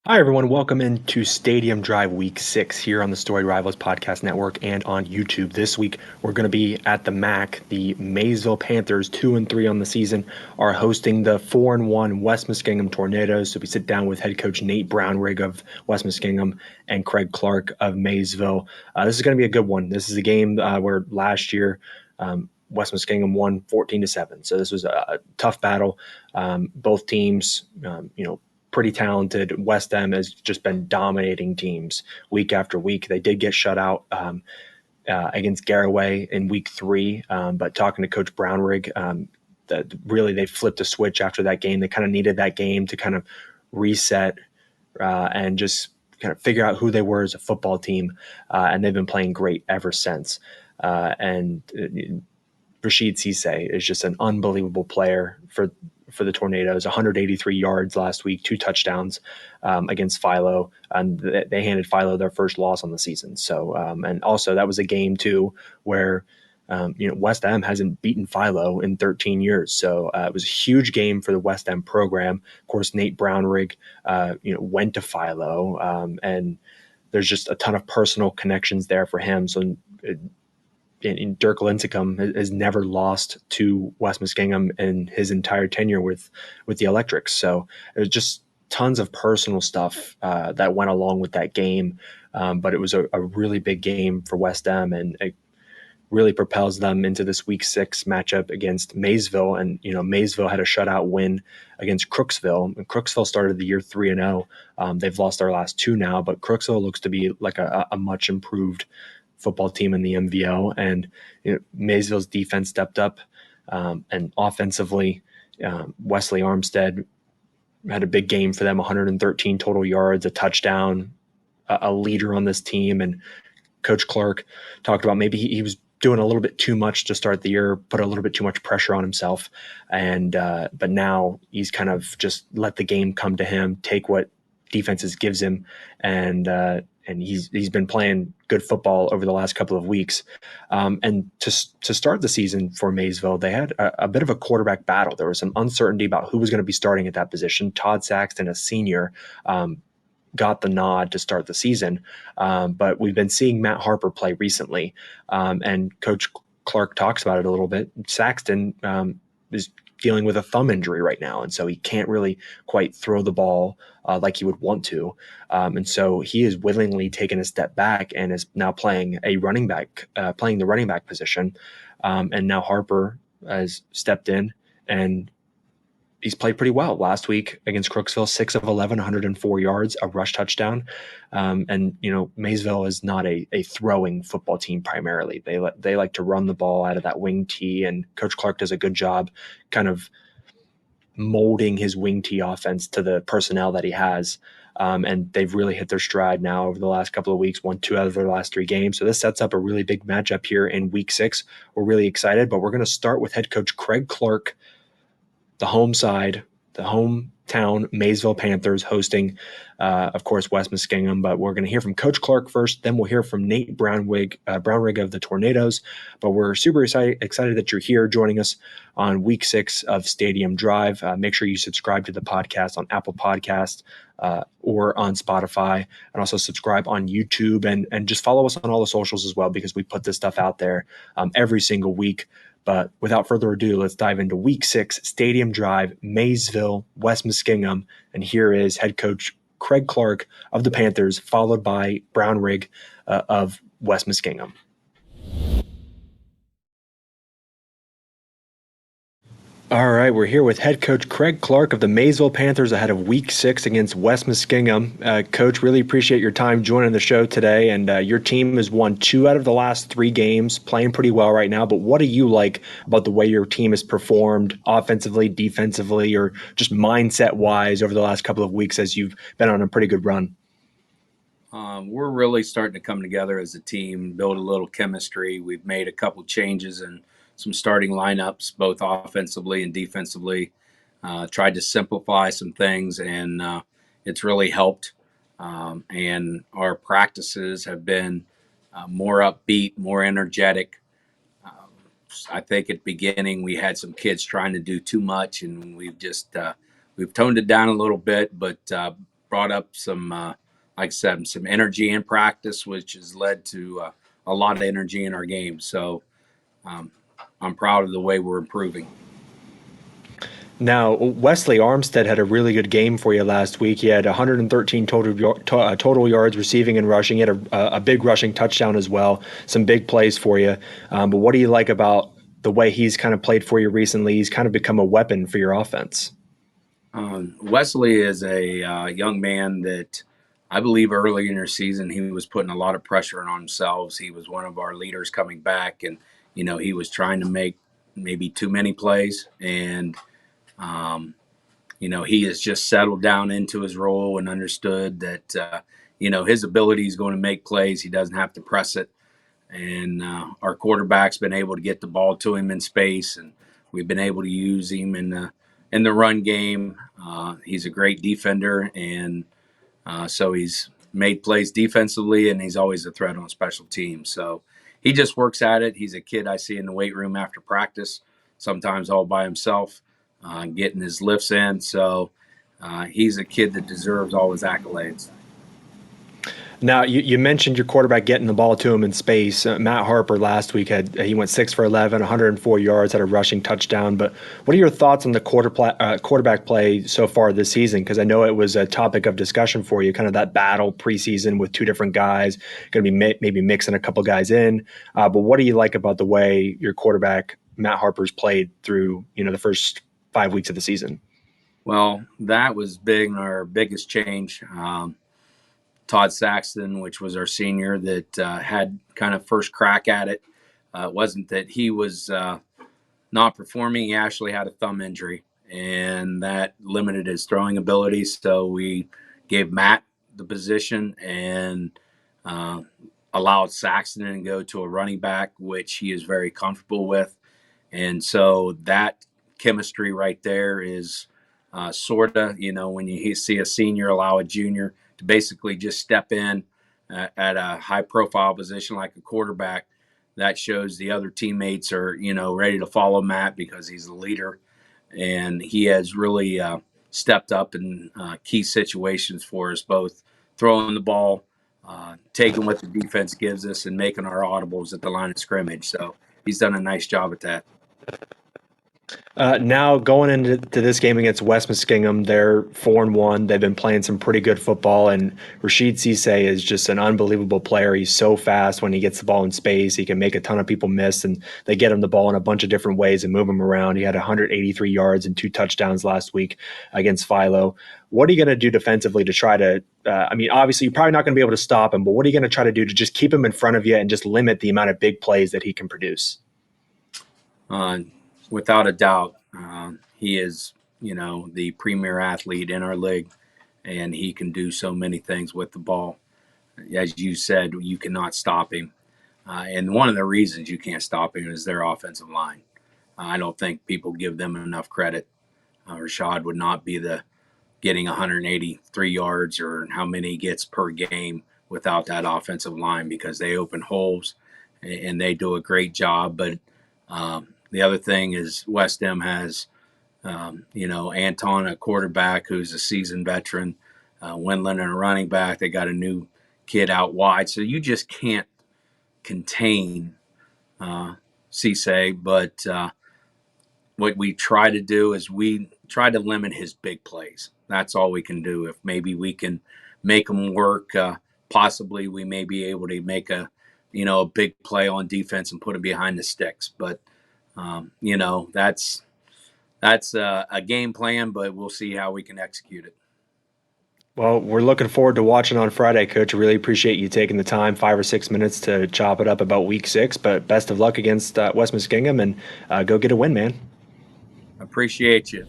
Hi, everyone. Welcome into Stadium Drive Week 6 here on the Storied Rivals Podcast Network and on YouTube. This week, we're going to be at the MAC. The Maysville Panthers, 2-3 on the season, are hosting the 4-1 West Muskingum Tornadoes. So we sit down with head coach Nate Brownrigg of West Muskingum and Craig Clarke of Maysville. This is going to be a good one. This is a game where last year West Muskingum won 14-7. So this was a tough battle. Both teams, pretty talented. West End has just been dominating teams week after week. They did get shut out against Garaway in week 3, but talking to Coach Brownrigg, that really they flipped a switch after that game. They kind of needed that game to kind of reset and just kind of figure out who they were as a football team, and they've been playing great ever since. And Rashid Sesay is just an unbelievable player for the Tornadoes. 183 yards last week, 2 touchdowns against Philo, and they handed Philo their first loss on the season. So, and also that was a game too where West End hasn't beaten Philo in 13 years. So it was a huge game for the West End program. Of course, Nate Brownrigg, went to Philo, and there's just a ton of personal connections there for him. So. In Dirk Lincecum has never lost to West Muskingum in his entire tenure with the Electrics. So there's just tons of personal stuff that went along with that game. But it was a really big game for West End, and it really propels them into this Week 6 matchup against Maysville. And Maysville had a shutout win against Crooksville. And Crooksville started the year 3-0. They've lost their last 2 now, but Crooksville looks to be like a much improved football team in the MVO, and Maysville's defense stepped up, and offensively, Wesley Armstead had a big game for them, 113 total yards, a touchdown, a leader on this team. And Coach Clarke talked about maybe he was doing a little bit too much to start the year, put a little bit too much pressure on himself, and but now he's kind of just let the game come to him, take what defenses gives him, and he's been playing good football over the last couple of weeks. And to start the season for Maysville, they had a bit of a quarterback battle. There was some uncertainty about who was going to be starting at that position. Todd Saxton, a senior, got the nod to start the season, but we've been seeing Mat Harper play recently, and Coach Clarke talks about it a little bit. Saxton is dealing with a thumb injury right now, and so he can't really quite throw the ball like he would want to. And so he is willingly taken a step back and is now playing a running back, playing the running back position. And now Harper has stepped in, and he's played pretty well. Last week against Crooksville, 6 of 11, 104 yards, a rush touchdown. And Maysville is not a throwing football team primarily. They like to run the ball out of that wing tee, and Coach Clarke does a good job kind of molding his wing tee offense to the personnel that he has. And they've really hit their stride now over the last couple of weeks, won 2 out of their last 3 games. So this sets up a really big matchup here in Week 6. We're really excited, but we're going to start with head coach Craig Clarke, the home side, the hometown Maysville Panthers hosting, of course, West Muskingum. But we're going to hear from Coach Clarke first. Then we'll hear from Nate Brownrigg of the Tornadoes. But we're super excited that you're here joining us on Week 6 of Stadium Drive. Make sure you subscribe to the podcast on Apple Podcasts or on Spotify, and also subscribe on YouTube, and just follow us on all the socials as well, because we put this stuff out there every single week. But without further ado, let's dive into Week 6, Stadium Drive, Maysville, West Muskingum. And here is head coach Craig Clarke of the Panthers, followed by Brownrigg of West Muskingum. All right, we're here with head coach Craig Clarke of the Maysville Panthers ahead of Week 6 against West Muskingum. Coach, really appreciate your time joining the show today. And your team has won 2 out of the last 3 games, playing pretty well right now. But what do you like about the way your team has performed offensively, defensively, or just mindset-wise over the last couple of weeks as you've been on a pretty good run? We're really starting to come together as a team, build a little chemistry. We've made a couple changes and some starting lineups, both offensively and defensively. Tried to simplify some things, and it's really helped. And our practices have been more upbeat, more energetic. I think at the beginning we had some kids trying to do too much, and we've toned it down a little bit. But brought up some, like I said, some energy in practice, which has led to a lot of energy in our game. So I'm proud of the way we're improving. Now, Wesley Armstead had a really good game for you last week. He had 113 total yards receiving and rushing. He had a big rushing touchdown as well. Some big plays for you. But what do you like about the way he's kind of played for you recently? He's kind of become a weapon for your offense. Wesley is a young man that I believe early in the season he was putting a lot of pressure on himself. He was one of our leaders coming back, and he was trying to make maybe too many plays, and he has just settled down into his role and understood that his ability is going to make plays. He doesn't have to press it, and our quarterback's been able to get the ball to him in space, and we've been able to use him in the run game. He's a great defender, and so he's made plays defensively, and he's always a threat on special teams. So he just works at it. He's a kid I see in the weight room after practice, sometimes all by himself, getting his lifts in. So he's a kid that deserves all his accolades. Now, you mentioned your quarterback getting the ball to him in space. Mat Harper last week he went 6 for 11, 104 yards, had a rushing touchdown. But what are your thoughts on the quarterback play so far this season? Because I know it was a topic of discussion for you, kind of that battle preseason with two different guys, going to be maybe mixing a couple guys in. But what do you like about the way your quarterback, Mat Harper's, played through the first 5 weeks of the season? Well, that was big, our biggest change. Todd Saxton, which was our senior, that had kind of first crack at it. It wasn't that he was not performing. He actually had a thumb injury, and that limited his throwing ability. So we gave Matt the position and allowed Saxton to go to a running back, which he is very comfortable with. And so that chemistry right there is sort of, when you see a senior allow a junior to basically just step in at a high-profile position like a quarterback, that shows the other teammates are, ready to follow Matt because he's the leader. And he has really stepped up in key situations for us, both throwing the ball, taking what the defense gives us, and making our audibles at the line of scrimmage. So he's done a nice job at that. Now going into this game against West Muskingum, they're 4-1. They've been playing some pretty good football, and Rashid Sesay is just an unbelievable player. He's so fast when he gets the ball in space. He can make a ton of people miss, and they get him the ball in a bunch of different ways and move him around. He had 183 yards and 2 touchdowns last week against Philo. What are you going to do defensively to try to obviously you're probably not going to be able to stop him, but what are you going to try to do to just keep him in front of you and just limit the amount of big plays that he can produce? Without a doubt, he is, the premier athlete in our league, and he can do so many things with the ball. As you said, you cannot stop him. And one of the reasons you can't stop him is their offensive line. I don't think people give them enough credit. Rashad would not be getting 183 yards or how many he gets per game without that offensive line, because they open holes and they do a great job. But the other thing is West M has, Anton, a quarterback who's a seasoned veteran, Wendland, and a running back. They got a new kid out wide. So you just can't contain Sesay. But what we try to do is we try to limit his big plays. That's all we can do. If maybe we can make them work, possibly we may be able to make a big play on defense and put it behind the sticks. But that's a game plan, but we'll see how we can execute it. Well, we're looking forward to watching on Friday, Coach. I really appreciate you taking the time, 5 or 6 minutes, to chop it up about Week 6. But best of luck against West Muskingum, and go get a win, man. Appreciate you.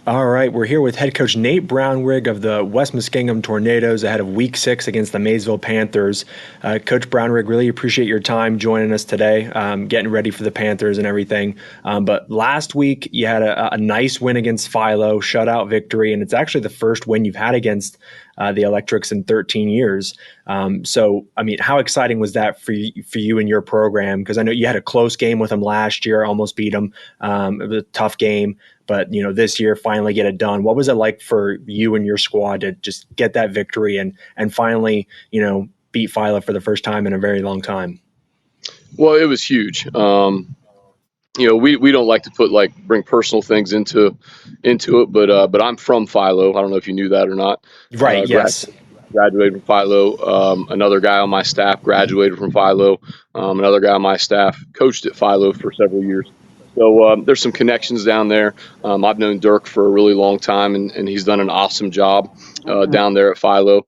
All right, we're here with head coach Nate Brownrigg of the West Muskingum Tornadoes ahead of Week 6 against the Maysville Panthers. Coach Brownrigg, really appreciate your time joining us today, getting ready for the Panthers and everything. But last week you had a nice win against Philo, shutout victory, and it's actually the first win you've had against the Electrics in 13 years. So, I mean, how exciting was that for you and your program? Because I know you had a close game with them last year, almost beat them. It was a tough game, but this year finally get it done. What was it like for you and your squad to just get that victory and finally, beat Philo for the first time in a very long time? Well, it was huge. We don't like to bring personal things into it, but I'm from Philo. I don't know if you knew that or not. Right. Yes. Graduated from Philo. Another guy on my staff graduated from Philo. Another guy on my staff coached at Philo for several years. So there's some connections down there. I've known Dirk for a really long time, and he's done an awesome job down there at Philo.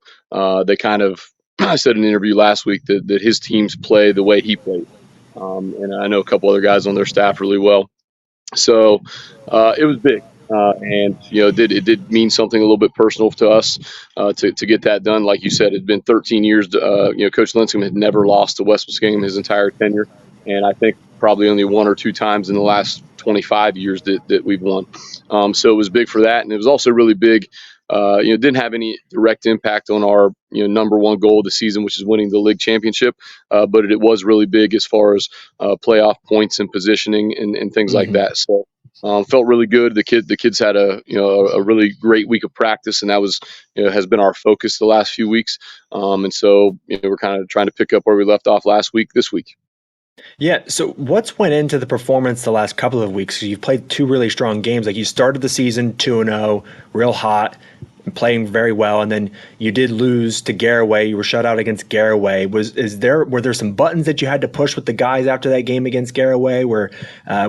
They kind of, I said in an interview last week that his teams play the way he played. And I know a couple other guys on their staff really well. So it was big. And it did mean something a little bit personal to us to get that done. Like you said, it'd been 13 years. Coach Linscomb had never lost to West Muskingum his entire tenure, and I think probably only one or two times in the last 25 years that we've won. So it was big for that, and it was also really big. It didn't have any direct impact on our number one goal of the season, which is winning the league championship, but it was really big as far as playoff points and positioning and things like that. So. Felt really good. The kids had a really great week of practice, and that was has been our focus the last few weeks. And so we're kind of trying to pick up where we left off last week this week. Yeah. So what's went into the performance the last couple of weeks? You've played two really strong games. Like you started the season 2-0, real hot, playing very well, and then you did lose to Garaway. You were shut out against Garaway. Were there some buttons that you had to push with the guys after that game against Garaway?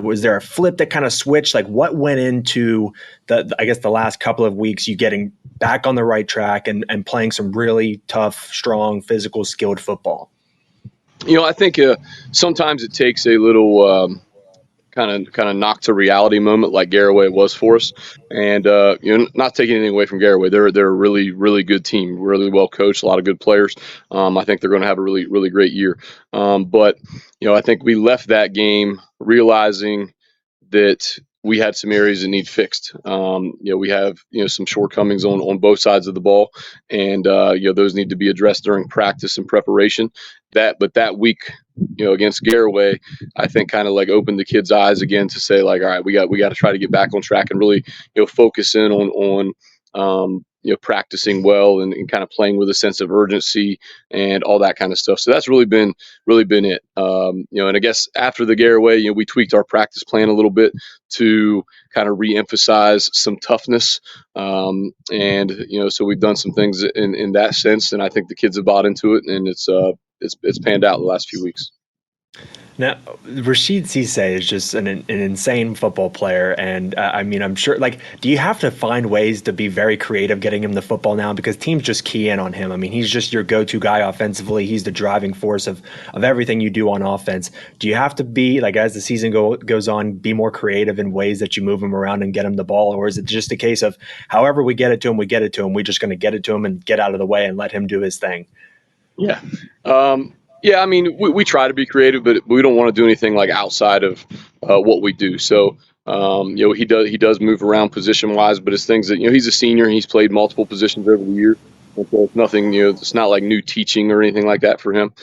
Was there a flip that kind of switched? Like what went into the last couple of weeks, you getting back on the right track and playing some really tough, strong, physical, skilled football? I think sometimes it takes a little kind of knock to reality moment like Garaway was for us. And not taking anything away from Garaway, they're a really, really good team, really well coached, a lot of good players. I think they're going to have a really, really great year. But I think we left that game realizing that we had some areas that need fixed. We have some shortcomings on both sides of the ball, and those need to be addressed during practice and preparation. But that week, against Garaway, I think kind of like opened the kids' eyes again to say like, all right, we got to try to get back on track and really focus in on practicing well and kind of playing with a sense of urgency and all that kind of stuff. So that's really been it. And I guess after the Garaway, we tweaked our practice plan a little bit to kind of re-emphasize some toughness. So we've done some things in that sense, and I think the kids have bought into it, and it's panned out the last few weeks. Now, Rashid Sesay is just an insane football player, and I'm sure. Like, do you have to find ways to be very creative getting him the football now because teams just key in on him? I mean, he's just your go-to guy offensively. He's the driving force of everything you do on offense. Do you have to be like as the season goes on, be more creative in ways that you move him around and get him the ball, or is it just a case of however we get it to him, we get it to him. We're just going to get it to him and get out of the way and let him do his thing? Yeah. Yeah, I mean, we try to be creative, but we don't want to do anything like outside of what we do. So, he does move around position wise, but it's things that he's a senior. He's played multiple positions over the years, and so it's nothing. It's not like new teaching or anything like that for him.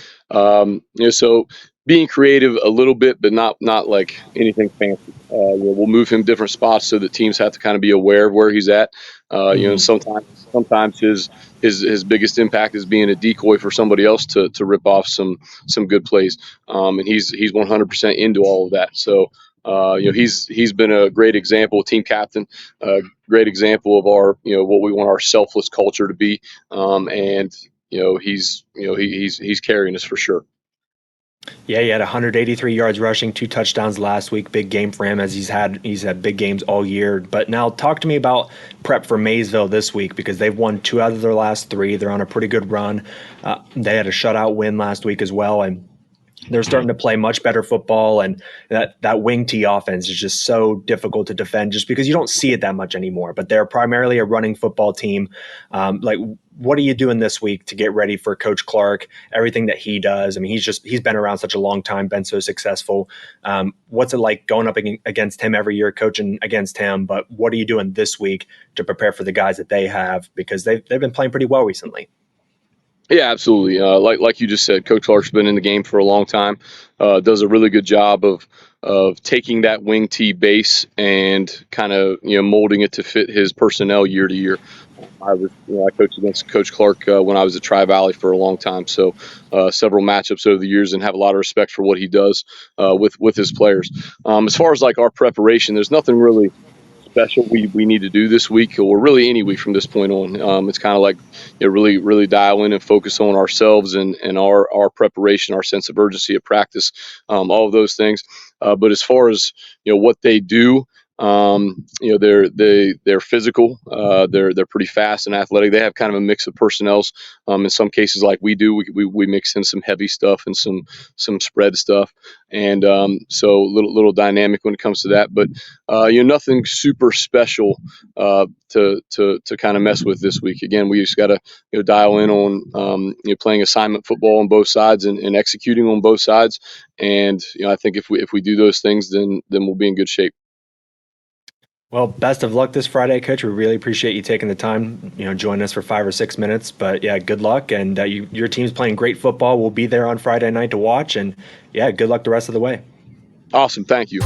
So being creative a little bit, but not like anything fancy. We'll move him different spots so that teams have to kind of be aware of where he's at. Sometimes his biggest impact is being a decoy for somebody else to rip off some good plays. And he's 100% into all of that. So he's been a great example, team captain, a great example of our what we want our selfless culture to be. And he's carrying us for sure. Yeah, he had 183 yards rushing, 2 touchdowns last week. Big game for him as he's had big games all year. But now talk to me about prep for Maysville this week because they've won 2 out of their last 3. They're on a pretty good run. They had a shutout win last week as well. And they're starting to play much better football, and that wing T offense is just so difficult to defend just because you don't see it that much anymore. But they're primarily a running football team. What are you doing this week to get ready for Coach Clarke, everything that he does? I mean, he's been around such a long time, been so successful. What's it like going up against him every year, coaching against him? But what are you doing this week to prepare for the guys that they have, because they've been playing pretty well recently? Yeah, absolutely. Like you just said, Coach Clarke's been in the game for a long time. Does a really good job of taking that wing T base and kind of molding it to fit his personnel year to year. I coached against Coach Clarke when I was at Tri-Valley for a long time, so several matchups over the years, and have a lot of respect for what he does with his players. As far as like our preparation, there's nothing really special we need to do this week, or really any week from this point on. It's kind of like really dial in and focus on ourselves and our preparation, our sense of urgency at practice, all of those things. But as far as what they do, they're physical. They're pretty fast and athletic. They have kind of a mix of personnels. In some cases, like we do, we mix in some heavy stuff and some spread stuff, and so little dynamic when it comes to that. But nothing super special to kind of mess with this week. Again, we just got to dial in on playing assignment football on both sides and executing on both sides. And I think if we do those things, then we'll be in good shape. Well, best of luck this Friday, Coach. We really appreciate you taking the time, joining us for 5 or 6 minutes. But yeah, good luck, and your team's playing great football. We'll be there on Friday night to watch, and yeah, good luck the rest of the way. Awesome, thank you.